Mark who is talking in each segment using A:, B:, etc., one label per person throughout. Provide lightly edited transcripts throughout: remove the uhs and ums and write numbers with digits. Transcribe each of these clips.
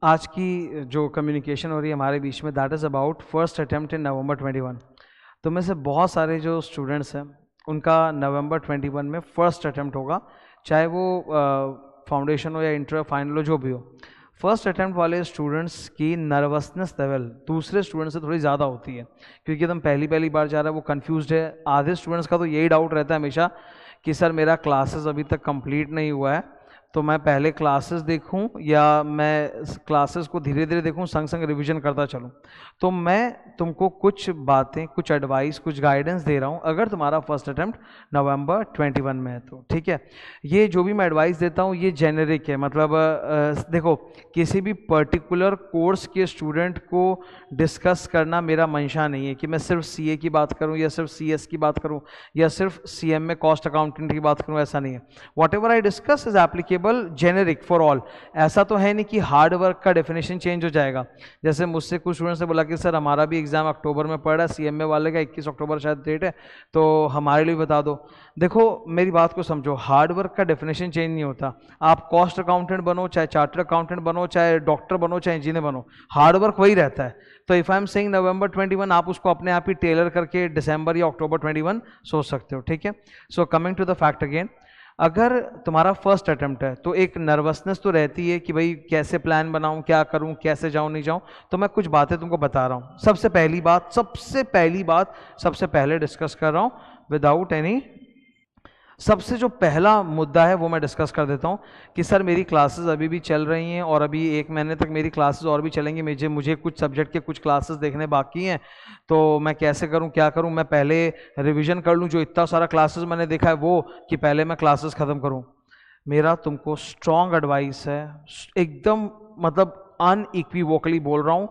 A: आज की जो कम्युनिकेशन हो रही है हमारे बीच में, that is about first attempt in November 21। तो में से बहुत सारे जो स्टूडेंट्स हैं उनका नवंबर 21 में फर्स्ट अटेम्प्ट होगा, चाहे वो फाउंडेशन हो या इंटर फाइनल हो, जो भी हो। फर्स्ट अटेम्प्ट वाले स्टूडेंट्स की नर्वसनेस लेवल दूसरे स्टूडेंट्स से थोड़ी ज़्यादा होती है, क्योंकि एकदम पहली बार जा रहा है, वो कंफ्यूज्ड है। आधे स्टूडेंट्स का तो यही डाउट रहता है हमेशा कि सर मेरा क्लासेस अभी तक कंप्लीट नहीं हुआ है, तो मैं पहले क्लासेस देखूं या मैं क्लासेस को धीरे धीरे देखूं, संग संग रिवीजन करता चलूं। तो मैं तुमको कुछ बातें, कुछ एडवाइस, कुछ गाइडेंस दे रहा हूं, अगर तुम्हारा फर्स्ट अटेम्प्ट नवंबर 21 में है तो ठीक है। ये जो भी मैं एडवाइस देता हूं ये जेनेरिक है, मतलब देखो, किसी भी पर्टिकुलर कोर्स के स्टूडेंट को डिस्कस करना मेरा मंशा नहीं है कि मैं सिर्फ सीए की बात करूं या सिर्फ सीएस की बात करूं या सिर्फ सीएम में कॉस्ट अकाउंटेंट की बात करूं, ऐसा नहीं है। What ever I discuss is applicable generic for all. ऐसा तो है नहीं कि हार्ड वर्क का डेफिनेशन चेंज हो जाएगा। जैसे मुझसे कुछ स्टूडेंट्स ने बोला कि सर हमारा भी एग्जाम अक्टूबर में पड़ रहा है, सीएमए वाले का 21 अक्टूबर शायद डेट है, तो हमारे लिए बता दो। देखो मेरी बात को समझो, हार्ड वर्क का डेफिनेशन चेंज नहीं होता। आप कॉस्ट अकाउंटेंट बनो, चाहे चार्टर्ड अकाउंटेंट बनो, चाहे डॉक्टर बनो, चाहे इंजीनियर बनो, हार्ड वर्क वही रहता है। तो इफ आई एम सेइंग नवंबर 21, आप उसको अपने आप ही टेलर करके दिसंबर या अक्टूबर 21 सोच सकते हो, ठीक है। So coming to the fact again, अगर तुम्हारा फर्स्ट अटेम्प्ट है तो एक नर्वसनेस तो रहती है कि भाई कैसे प्लान बनाऊं, क्या करूं, कैसे जाऊं, नहीं जाऊं। तो मैं कुछ बातें तुमको बता रहा हूं। सबसे पहली बात सबसे पहले डिस्कस कर रहा हूं विदाउट एनी, सबसे जो पहला मुद्दा है वो मैं डिस्कस कर देता हूँ कि सर मेरी क्लासेस अभी भी चल रही हैं और अभी 1 महीने तक मेरी क्लासेस और भी चलेंगी, मुझे कुछ सब्जेक्ट के कुछ क्लासेस देखने बाकी हैं, तो मैं कैसे करूँ, क्या करूँ। मैं पहले रिवीजन कर लूँ जो इतना सारा क्लासेस मैंने देखा है वो, कि पहले मैं क्लासेस ख़त्म करूँ। मेरा तुमको स्ट्रॉन्ग एडवाइस है, एकदम मतलब अनइक्विवोकली बोल रहा हूँ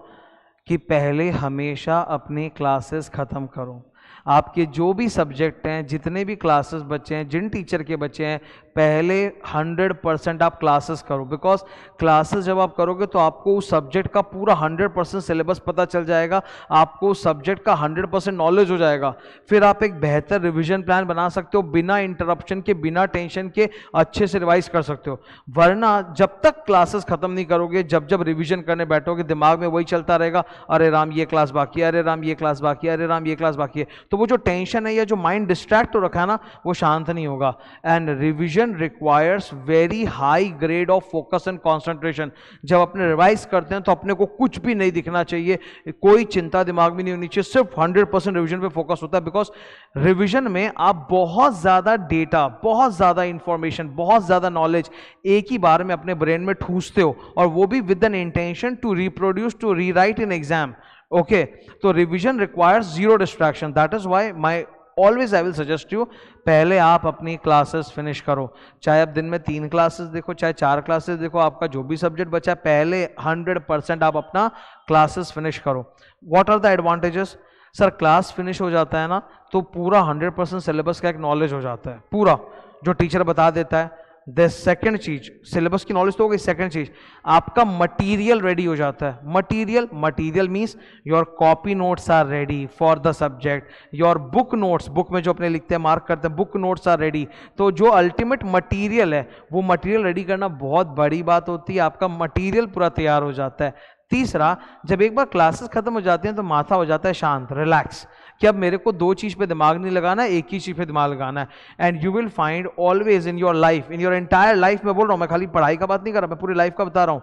A: कि पहले हमेशा अपनी क्लासेस ख़त्म करो। आपके जो भी सब्जेक्ट हैं, जितने भी क्लासेस बच्चे हैं, जिन टीचर के बच्चे हैं, पहले 100% आप क्लासेस करो। बिकॉज क्लासेस जब आप करोगे तो आपको उस सब्जेक्ट का पूरा 100% सिलेबस पता चल जाएगा, आपको उस सब्जेक्ट का 100% नॉलेज हो जाएगा। फिर आप एक बेहतर रिवीजन प्लान बना सकते हो, बिना इंटरप्शन के, बिना टेंशन के अच्छे से रिवाइज कर सकते हो। वरना जब तक क्लासेस खत्म नहीं करोगे, जब जब रिवीजन करने बैठोगे, दिमाग में वही चलता रहेगा, अरे राम ये क्लास बाकी है, अरे राम ये क्लास बाकी है, अरे राम ये क्लास बाकी है। तो वो जो टेंशन है या जो माइंड डिस्ट्रैक्ट हो रखा है ना, वो शांत नहीं होगा। And revision requires very high grade of focus and concentration. जब अपने रिवाइज करते हैं तो अपने को कुछ भी नहीं दिखना चाहिए, कोई चिंता दिमाग में नहीं होनी चाहिए, सिर्फ 100% रिवीजन पे फोकस होता है। बिकॉज रिवीजन में आप बहुत ज्यादा डेटा, बहुत ज्यादा इंफॉर्मेशन, बहुत ज्यादा नॉलेज एक ही बार में अपने ब्रेन में ठूसते हो, और वो भी with an intention to reproduce, to rewrite in exam. Okay, तो revision requires zero distraction. That is why my always I will suggest you, पहले आप अपनी क्लासेस फिनिश करो। चाहे आप दिन में 3 क्लासेस देखो, चाहे 4 क्लासेस देखो, आपका जो भी सब्जेक्ट बचा है, पहले 100% आप अपना क्लासेस फिनिश करो। What are the advantages? Sir class finish हो जाता है ना, तो पूरा 100% सिलेबस का एक नॉलेज हो जाता है, पूरा जो टीचर बता देता है। द सेकेंड चीज, सिलेबस की नॉलेज तो हो गई, सेकेंड चीज आपका मटीरियल रेडी हो जाता है। Material means your copy notes are ready for the subject, your book notes, book में जो अपने लिखते हैं, मार्क करते हैं, बुक नोट्स आर रेडी। तो जो अल्टीमेट मटीरियल है, वो मटीरियल रेडी करना बहुत बड़ी बात होती है, आपका मटीरियल पूरा तैयार हो जाता है। तीसरा, जब एक बार क्लासेस खत्म हो जाती हैं तो माथा हो जाता है शांत, रिलैक्स, कि अब मेरे को 2 चीज पे दिमाग नहीं लगाना है, एक ही चीज पे दिमाग लगाना है। And you will find always in your life, in your entire life, मैं बोल रहा हूं, मैं खाली पढ़ाई का बात नहीं कर रहा, मैं पूरी लाइफ का बता रहा हूं,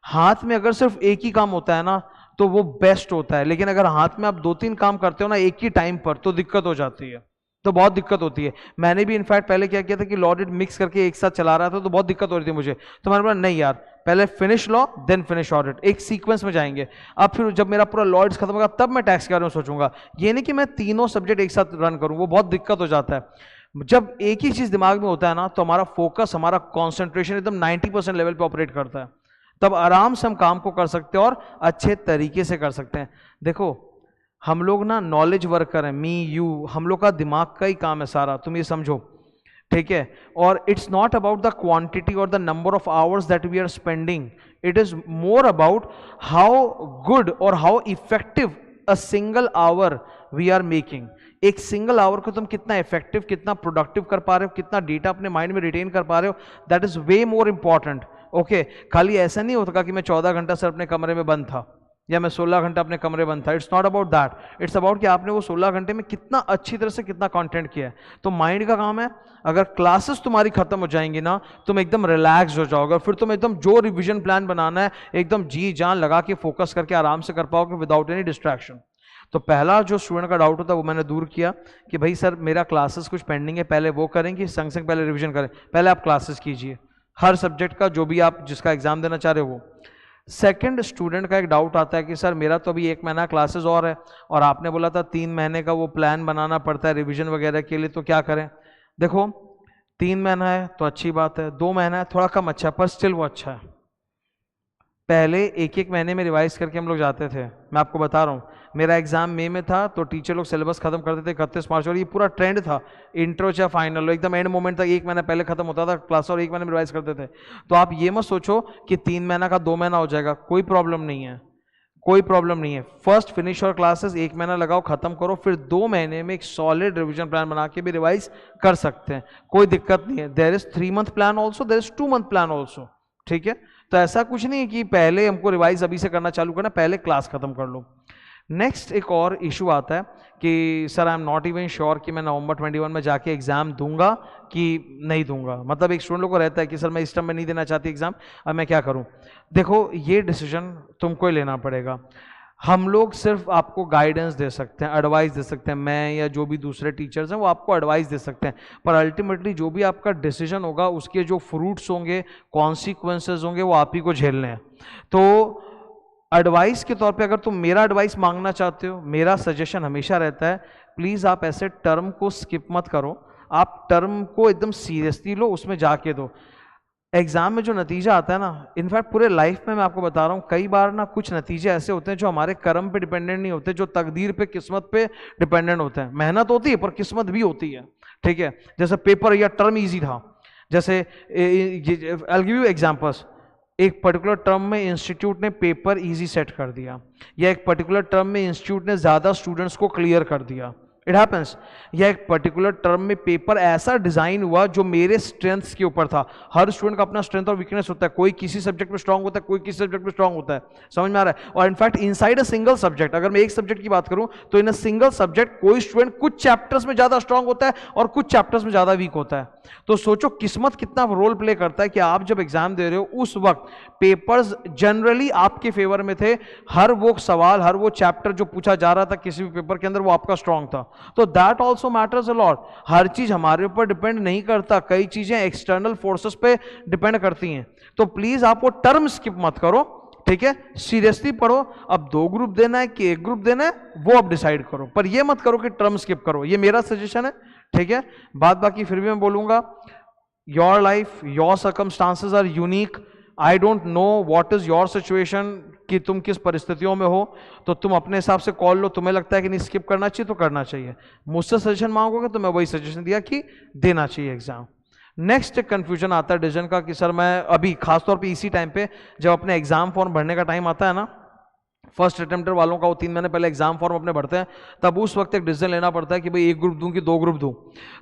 A: हाथ में अगर सिर्फ एक ही काम होता है ना तो वो बेस्ट होता है। लेकिन अगर हाथ में आप 2-3 काम करते हो ना एक ही टाइम पर, तो दिक्कत हो जाती है, तो बहुत दिक्कत होती है। मैंने भी इनफैक्ट पहले क्या किया था कि लॉडेड मिक्स करके एक साथ चला रहा था, तो बहुत दिक्कत हो रही थी मुझे। तो मैंने बोला नहीं यार, पहले finish law then finish audit, एक सीक्वेंस में जाएंगे। अब फिर जब मेरा पूरा लॉड्स खत्म होगा तब मैं टैक्स के बारे में सोचूंगा। ये नहीं कि मैं तीनों सब्जेक्ट एक साथ रन करूं, वो बहुत दिक्कत हो जाता है। जब एक ही चीज दिमाग में होता है ना, तो हमारा फोकस, हमारा कॉन्सेंट्रेशन एकदम 90% लेवल पे ऑपरेट करता है, तब आराम से हम काम को कर सकते हैं और अच्छे तरीके से कर सकते हैं। देखो हम लोग ना नॉलेज वर्कर हैं, मी यू, हम लोग का दिमाग का ही काम है सारा, तुम ये समझो, ठीक है। और it's not about the quantity और the number of hours that we are spending, it is more about how good और how effective a single hour we are making. एक सिंगल आवर को तुम कितना इफेक्टिव, कितना प्रोडक्टिव कर पा रहे हो, कितना डेटा अपने माइंड में रिटेन कर पा रहे हो, that is way more important. Okay खाली ऐसा नहीं होता कि मैं 14 घंटा सर अपने कमरे में बंद था या मैं 16 घंटा अपने कमरे बंद था। It's not about that, it's about कि आपने वो 16 घंटे में कितना अच्छी तरह से कितना कंटेंट किया है। तो माइंड का काम है, अगर क्लासेस तुम्हारी खत्म हो जाएंगी ना, तुम एकदम रिलैक्स हो जाओगे, फिर तुम एकदम जो रिवीजन प्लान बनाना है एकदम जी जान लगा के फोकस करके आराम से कर पाओगे विदाउट एनी डिस्ट्रैक्शन। तो पहला जो स्टूडेंट का डाउट होता है वो मैंने दूर किया कि भाई सर मेरा क्लासेस कुछ पेंडिंग है, पहले वो करेंगे संग संग पहले रिवीजन करें। पहले आप क्लासेस कीजिए हर सब्जेक्ट का, जो भी आप जिसका एग्जाम देना चाह रहे हो वो। सेकंड स्टूडेंट का एक डाउट आता है कि सर मेरा तो अभी 1 महीना क्लासेस और है और आपने बोला था 3 महीने का वो प्लान बनाना पड़ता है रिवीजन वगैरह के लिए, तो क्या करें? देखो 3 महीना है तो अच्छी बात है, 2 महीना है थोड़ा कम अच्छा है पर स्टिल वो अच्छा है। पहले 1-1 महीने में रिवाइज करके हम लोग जाते थे। मैं आपको बता रहा हूँ, मेरा एग्जाम मई में था तो टीचर लोग सिलेबस खत्म करते थे 31 मार्च, और ये पूरा ट्रेंड था इंट्रो चाहे फाइनल एकदम एंड मोमेंट तक 1 महीना पहले खत्म होता था क्लास और 1 महीने में रिवाइज करते थे। तो आप ये मत सोचो कि 3 महीना का 2 महीना हो जाएगा, कोई प्रॉब्लम नहीं है, कोई प्रॉब्लम नहीं है। फर्स्ट फिनिश और क्लासेस 1 महीना लगाओ खत्म करो, फिर 2 महीने में एक सॉलिड रिवीजन प्लान बना के भी रिवाइज कर सकते हैं, कोई दिक्कत नहीं है। There is 3 month plan also, there is 2 month plan also, ठीक है। तो ऐसा कुछ नहीं है कि पहले हमको रिवाइज अभी से करना चालू करना, पहले क्लास खत्म कर लो। नेक्स्ट एक और इशू आता है कि sir I am not even sure कि मैं नवंबर 21 में जाके एग्जाम दूंगा कि नहीं दूंगा। मतलब एक स्टूडेंट लोग को रहता है कि सर मैं इस टाइम में नहीं देना चाहती एग्जाम, अब मैं क्या करूं? देखो ये डिसीजन तुमको ही लेना पड़ेगा। हम लोग सिर्फ आपको गाइडेंस दे सकते हैं, एडवाइस दे सकते हैं, मैं या जो भी दूसरे टीचर्स हैं वो आपको एडवाइस दे सकते हैं, पर अल्टीमेटली जो भी आपका डिसीजन होगा उसके जो फ्रूट्स होंगे, कॉन्सिक्वेंसेज होंगे, वो आप ही को झेलने हैं। तो एडवाइस के तौर पे अगर तुम मेरा एडवाइस मांगना चाहते हो, मेरा सजेशन हमेशा रहता है प्लीज़ आप ऐसे टर्म को स्किप मत करो, आप टर्म को एकदम सीरियसली लो, उसमें जाके दो। एग्जाम में जो नतीजा आता है ना, इनफैक्ट पूरे लाइफ में मैं आपको बता रहा हूँ, कई बार ना कुछ नतीजे ऐसे होते हैं जो हमारे कर्म पे डिपेंडेंट नहीं होते, जो तकदीर पे किस्मत पे डिपेंडेंट होते हैं। मेहनत होती है पर किस्मत भी होती है, ठीक है। जैसे पेपर या टर्म इजी था, जैसे आई गिव यू एग्जांपल्स, एक पर्टिकुलर टर्म में इंस्टीट्यूट ने पेपर इजी सेट कर दिया, या एक पर्टिकुलर टर्म में इंस्टीट्यूट ने ज़्यादा स्टूडेंट्स को क्लियर कर दिया, इट हैपेंस। या एक पर्टिकुलर टर्म में पेपर ऐसा डिजाइन हुआ जो मेरे स्ट्रेंथ्स के ऊपर था। हर स्टूडेंट का अपना स्ट्रेंथ और वीकनेस होता है, कोई किसी सब्जेक्ट में स्ट्रांग होता है, कोई किसी सब्जेक्ट में स्ट्रांग होता है, समझ में आ रहा है। और in fact inside a single subject, अगर मैं एक सब्जेक्ट की बात करूं तो इन अ सिंगल सब्जेक्ट कोई स्टूडेंट कुछ चैप्टर्स में ज्यादा स्ट्रांग होता है और कुछ चैप्टर्स में ज्यादा वीक होता है। तो सोचो किस्मत कितना रोल प्ले करता है कि आप जब एग्जाम दे रहे हो उस वक्त पेपर्स जनरली आपके फेवर में थे, हर वो सवाल, हर वो चैप्टर जो पूछा जा रहा था किसी भी पेपर के अंदर वो आपका स्ट्रांग था। तो that also matters a lot. हर चीज हमारे ऊपर डिपेंड नहीं करता, कई चीजें एक्सटर्नल फोर्सेस पे डिपेंड करती हैं। तो प्लीज आप वो टर्म स्किप मत करो, ठीक है, सीरियसली पढ़ो। अब 2 ग्रुप देना है कि 1 ग्रुप देना है वो अब डिसाइड करो, पर ये मत करो कि टर्म स्किप करो, ये मेरा सजेशन है, ठीक है। बात बाकी फिर भी मैं बोलूंगा, your life, your circumstances are unique, I don't know what is your situation कि तुम किस परिस्थितियों में हो, तो तुम अपने हिसाब से कॉल लो। तुम्हें लगता है कि नहीं स्किप करना चाहिए तो करना चाहिए, मुझसे सजेशन मांगोगे तो मैं वही सजेशन दिया कि देना चाहिए एग्जाम। नेक्स्ट कंफ्यूजन आता है डिसीजन का कि सर मैं अभी खासतौर पे इसी टाइम पे जब अपने एग्जाम फॉर्म भरने का टाइम आता है ना, फर्स्ट अटेम्प्टर वालों का वो 3 महीने पहले एग्जाम फॉर्म अपने भरते हैं, तब उस वक्त एक डिसीजन लेना पड़ता है कि भाई 1 ग्रुप दूं कि 2 ग्रुप दूं।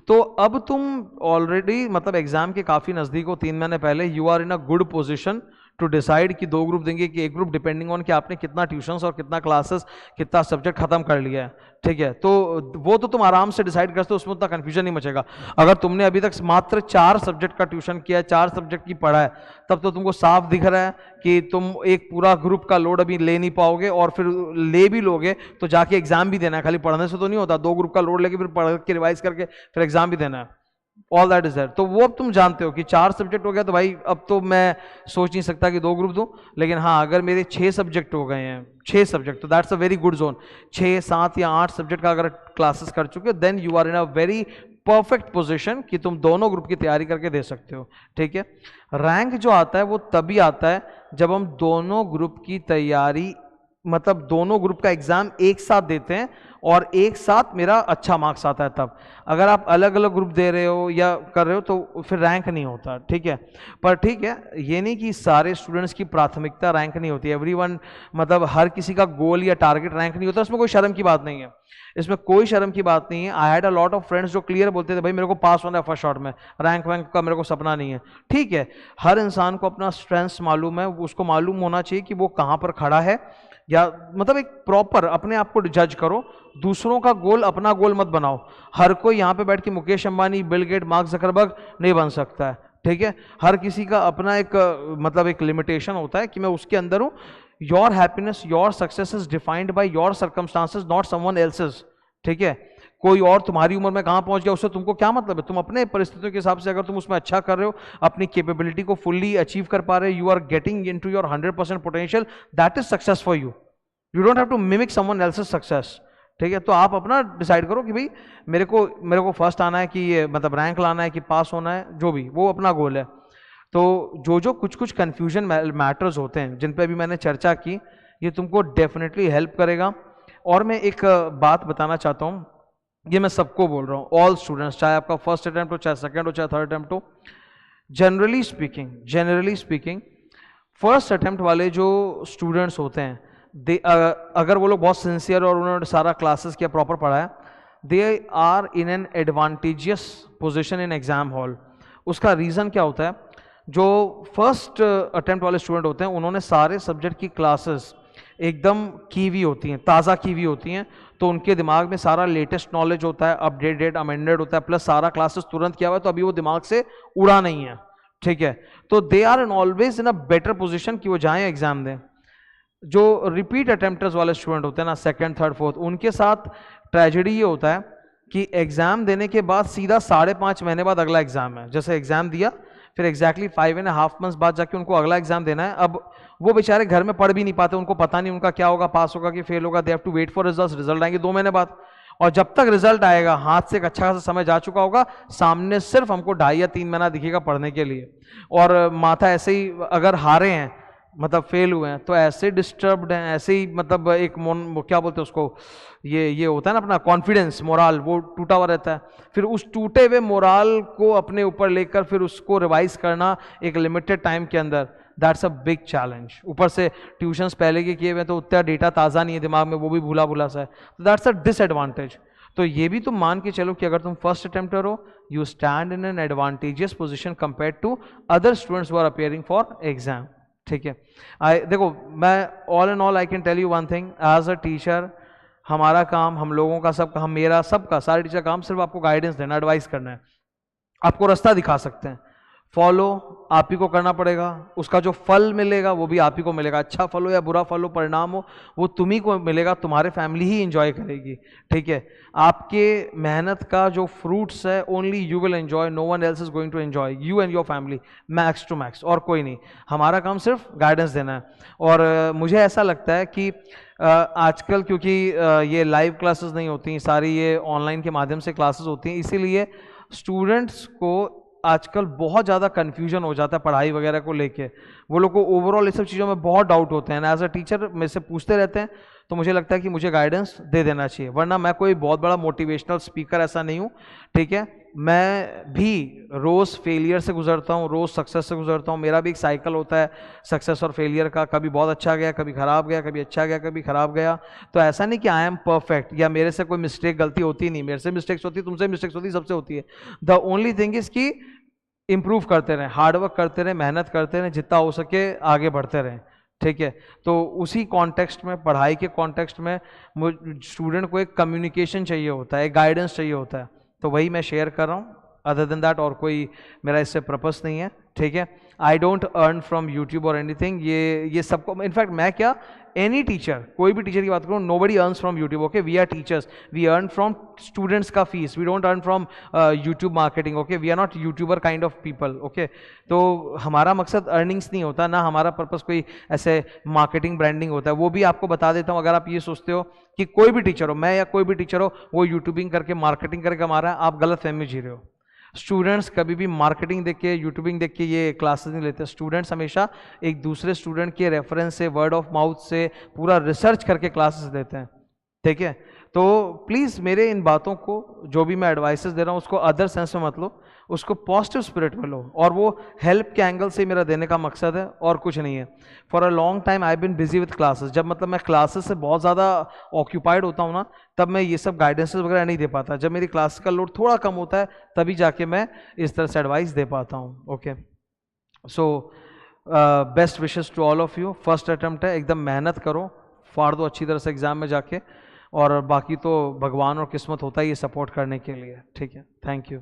A: तो अब तुम ऑलरेडी मतलब एग्जाम के काफी नजदीक हो, 3 महीने पहले, you are in a good position to decide कि 2 ग्रुप देंगे कि 1 ग्रुप, डिपेंडिंग ऑन कि आपने कितना ट्यूशंस और कितना क्लासेस, कितना सब्जेक्ट खत्म कर लिया है, ठीक है। तो वो तो तुम आराम से डिसाइड करते हो, उसमें उतना कंफ्यूजन नहीं मचेगा। अगर तुमने अभी तक मात्र 4 सब्जेक्ट का ट्यूशन किया है, 4 सब्जेक्ट की पढ़ा है, तब तो तुमको साफ दिख रहा है कि तुम एक पूरा ग्रुप का लोड अभी ले नहीं पाओगे, और फिर ले भी लोगे तो जाके एग्जाम भी देना है, खाली पढ़ने से तो नहीं होता। 2 ग्रुप का लोड लेके फिर पढ़ के रिवाइज करके फिर एग्जाम भी देना है, ऑल दैट इज देयर। तो वो अब तुम जानते हो कि 4 सब्जेक्ट हो गया तो भाई अब तो मैं सोच नहीं सकता कि 2 ग्रुप दूं। लेकिन हाँ, अगर मेरे 6 सब्जेक्ट हो गए हैं, 6 सब्जेक्ट, तो that's a very good zone. 6, 7 या 8 सब्जेक्ट का अगर क्लासेस कर चुके हो, then you are in a very perfect position कि तुम दोनों ग्रुप की तैयारी करके दे सकते हो, ठीक है। रैंक जो आता है वो तभी आता है जब हम दोनों ग्रुप की तैयारी, मतलब दोनों ग्रुप का एग्जाम एक साथ देते हैं और एक साथ मेरा अच्छा मार्क्स आता है तब। अगर आप अलग अलग ग्रुप दे रहे हो या कर रहे हो तो फिर रैंक नहीं होता, ठीक है। पर ठीक है, ये नहीं कि सारे स्टूडेंट्स की प्राथमिकता रैंक नहीं होती, एवरीवन, मतलब हर किसी का गोल या टारगेट रैंक नहीं होता, इसमें कोई शर्म की बात नहीं है, इसमें कोई शर्म की बात नहीं है। I had a lot of friends जो क्लियर बोलते थे भाई मेरे को पास होना है फर्स्ट शॉट में, रैंक वैंक का मेरे को सपना नहीं है। ठीक है, हर इंसान को अपना स्ट्रेंथ्स मालूम है, उसको मालूम होना चाहिए कि वो कहाँ पर खड़ा है, या मतलब एक प्रॉपर अपने आप को जज करो, दूसरों का गोल अपना गोल मत बनाओ। हर कोई यहाँ पे बैठ के Mukesh Ambani, Bill Gate, Mark Zuckerberg नहीं बन सकता है, ठीक है। हर किसी का अपना एक मतलब एक लिमिटेशन होता है कि मैं उसके अंदर हूँ। Your happiness, your success is defined by your circumstances, not someone else's, ठीक है। कोई और तुम्हारी उम्र में कहाँ पहुंच गया उससे तुमको क्या मतलब है, तुम अपने परिस्थितियों के हिसाब से अगर तुम उसमें अच्छा कर रहे हो, अपनी कैपेबिलिटी को फुल्ली अचीव कर पा रहे हो, you are getting into your 100% potential, that is success for you. You don't have to mimic someone else's success, ठीक है। तो आप अपना डिसाइड करो कि भाई मेरे को फर्स्ट आना है, कि ये मतलब रैंक लाना है, कि पास होना है, जो भी वो अपना गोल है। तो जो कुछ कन्फ्यूजन मैटर्स होते हैं जिन पे अभी मैंने चर्चा की, ये तुमको डेफिनेटली हेल्प करेगा। और मैं एक बात बताना चाहता हूँ, ये मैं सबको बोल रहा हूँ, ऑल स्टूडेंट्स, चाहे आपका फर्स्ट अटेम्प्ट हो, चाहे सेकेंड हो, चाहे थर्ड अटेम्प्ट हो, जनरली स्पीकिंग फर्स्ट अटेम्प्ट वाले जो स्टूडेंट्स होते हैं, अगर वो लोग बहुत सिंसियर और उन्होंने सारा क्लासेस किया, प्रॉपर पढ़ा है, they are in an advantageous position in exam hall. उसका रीज़न क्या होता है, जो फर्स्ट अटेम्प्ट वाले स्टूडेंट होते हैं उन्होंने सारे सब्जेक्ट की क्लासेस एकदम की हुई होती हैं, ताज़ा की हुई होती हैं, तो उनके दिमाग में सारा लेटेस्ट नॉलेज होता है, अपडेटेड अमेंडेड होता है, प्लस सारा क्लासेस तुरंत किया हुआ है, तो अभी वो दिमाग से उड़ा नहीं है, ठीक है। तो they are in always in a better position कि वो जाएं एग्जाम दें। जो रिपीट अटेम्प्टर्स वाले स्टूडेंट होते हैं ना, सेकंड थर्ड फोर्थ, उनके साथ ट्रेजेडी ये होता है कि एग्जाम देने के बाद सीधा 5.5 महीने बाद अगला एग्जाम है। जैसे एग्जाम दिया, फिर एग्जैक्टली 5.5 मंथ्स बाद जाके उनको अगला एग्जाम देना है। अब वो बेचारे घर में पढ़ भी नहीं पाते, उनको पता नहीं उनका क्या होगा, पास होगा कि फेल होगा, they have to wait for result आएंगे 2 महीने बाद, और जब तक रिजल्ट आएगा हाथ से एक अच्छा खासा समय जा चुका होगा, सामने सिर्फ हमको 2.5 या 3 महीना दिखेगा पढ़ने के लिए, और माथा ऐसे ही, अगर हारे हैं मतलब फेल हुए हैं तो ऐसे डिस्टर्ब्ड हैं, ऐसे ही मतलब एक क्या बोलते हैं उसको, ये होता है ना अपना कॉन्फिडेंस, मोराल, वो टूटा हुआ रहता है। फिर उस टूटे हुए मोराल को अपने ऊपर लेकर फिर उसको रिवाइज करना एक लिमिटेड टाइम के अंदर, दैट्स अ बिग चैलेंज। ऊपर से ट्यूशंस पहले के किए हुए तो उतना डेटा ताज़ा नहीं है दिमाग में, वो भी भूला भूला सा है, तो दैट्स अ डिसएडवांटेज। तो ये भी तुम मान के चलो कि अगर तुम फर्स्ट अटेम्प्टर हो, you stand in an advantageous position compare to other students who are appearing for exam, ठीक है। देखो, मैं all and all I can tell you one thing, as a teacher हमारा काम, हम लोगों का, सबका, हम मेरा सबका, सारे टीचर काम सिर्फ आपको गाइडेंस देना, एडवाइस करना है, आपको रास्ता दिखा सकते हैं, फॉलो आप ही को करना पड़ेगा, उसका जो फल मिलेगा वो भी आप ही को मिलेगा, अच्छा फल हो या बुरा फल हो, परिणाम हो, वो तुम ही को मिलेगा, तुम्हारे फैमिली ही एंजॉय करेगी, ठीक है। आपके मेहनत का जो फ्रूट्स है, only you will enjoy, no one else is going to enjoy, you and your family, max to max, और कोई नहीं। हमारा काम सिर्फ गाइडेंस देना है। और मुझे ऐसा लगता है कि आजकल क्योंकि ये लाइव क्लासेस नहीं होती, सारी ये ऑनलाइन के माध्यम से क्लासेस होती हैं, इसीलिए स्टूडेंट्स को आजकल बहुत ज़्यादा कन्फ्यूजन हो जाता है पढ़ाई वगैरह को लेके, वो लोग को ओवरऑल इस सब चीज़ों में बहुत डाउट होते हैं, एज अ टीचर मेरे से पूछते रहते हैं, तो मुझे लगता है कि मुझे गाइडेंस दे देना चाहिए, वरना मैं कोई बहुत बड़ा मोटिवेशनल स्पीकर ऐसा नहीं हूँ, ठीक है। मैं भी रोज़ फेलियर से गुजरता हूँ, रोज़ सक्सेस से गुजरता हूँ, मेरा भी एक साइकिल होता है सक्सेस और फेलियर का, कभी बहुत अच्छा गया, कभी खराब गया, कभी अच्छा गया, कभी खराब गया। तो ऐसा नहीं कि आई एम परफेक्ट या मेरे से कोई मिस्टेक गलती होती नहीं, मेरे से मिस्टेक्स होती है, तुमसे मिस्टेक्स होती है, सबसे होती है। द ओनली थिंग इज कि इम्प्रूव करते रहें, हार्डवर्क करते रहें, मेहनत करते रहें, जितना हो सके आगे बढ़ते रहें, ठीक है। तो उसी कॉन्टेक्स्ट में, पढ़ाई के कॉन्टेक्स्ट में, स्टूडेंट को एक कम्युनिकेशन चाहिए होता है, एक गाइडेंस चाहिए होता है, तो वही मैं शेयर कर रहा हूँ। अदर देन दैट और कोई मेरा इससे पर्पस नहीं है, ठीक है। I don't earn from YouTube और एनीथिंग, ये सबको, इनफैक्ट मैं क्या, एनी टीचर, कोई भी टीचर की बात करूँ, nobody earns from YouTube, okay. We are teachers, we earn from students का fees, we don't earn from YouTube marketing, okay. We are not YouTuber kind of people, okay. तो हमारा मकसद earnings नहीं होता ना, हमारा पर्पस कोई ऐसे मार्केटिंग ब्रांडिंग होता है, वो भी आपको बता देता हूँ। अगर आप ये सोचते हो कि कोई भी टीचर हो, मैं या कोई भी टीचर हो, वो यूट्यूबिंग करके मार्केटिंग करके कमा रहा है, आप गलत फहमी में जी रहे हो। स्टूडेंट्स कभी भी मार्केटिंग देख के, यूट्यूबिंग देख के ये क्लासेस नहीं लेते। स्टूडेंट्स हमेशा एक दूसरे स्टूडेंट के रेफरेंस से, वर्ड ऑफ माउथ से, पूरा रिसर्च करके क्लासेस देते हैं, ठीक है। तो प्लीज़ मेरे इन बातों को, जो भी मैं एडवाइसेस दे रहा हूँ, उसको अदर सेंस में मत लो, उसको पॉजिटिव स्पिरिट में लो, और वो हेल्प के एंगल से मेरा देने का मकसद है और कुछ नहीं है। For a long time I been busy with classes, जब मतलब मैं क्लासेस से बहुत ज़्यादा ऑक्यूपाइड होता हूँ ना, तब मैं ये सब गाइडेंसेस वगैरह नहीं दे पाता। जब मेरी क्लास का लोड थोड़ा कम होता है तभी जाके मैं इस तरह से एडवाइस दे पाता हूँ। Okay, so best wishes to all of you. First attempt है, एकदम मेहनत करो, फाड़ दो अच्छी तरह से एग्जाम में जाके, और बाकी तो भगवान और किस्मत होता ही है सपोर्ट करने के लिए। ठीक है, थैंक यू।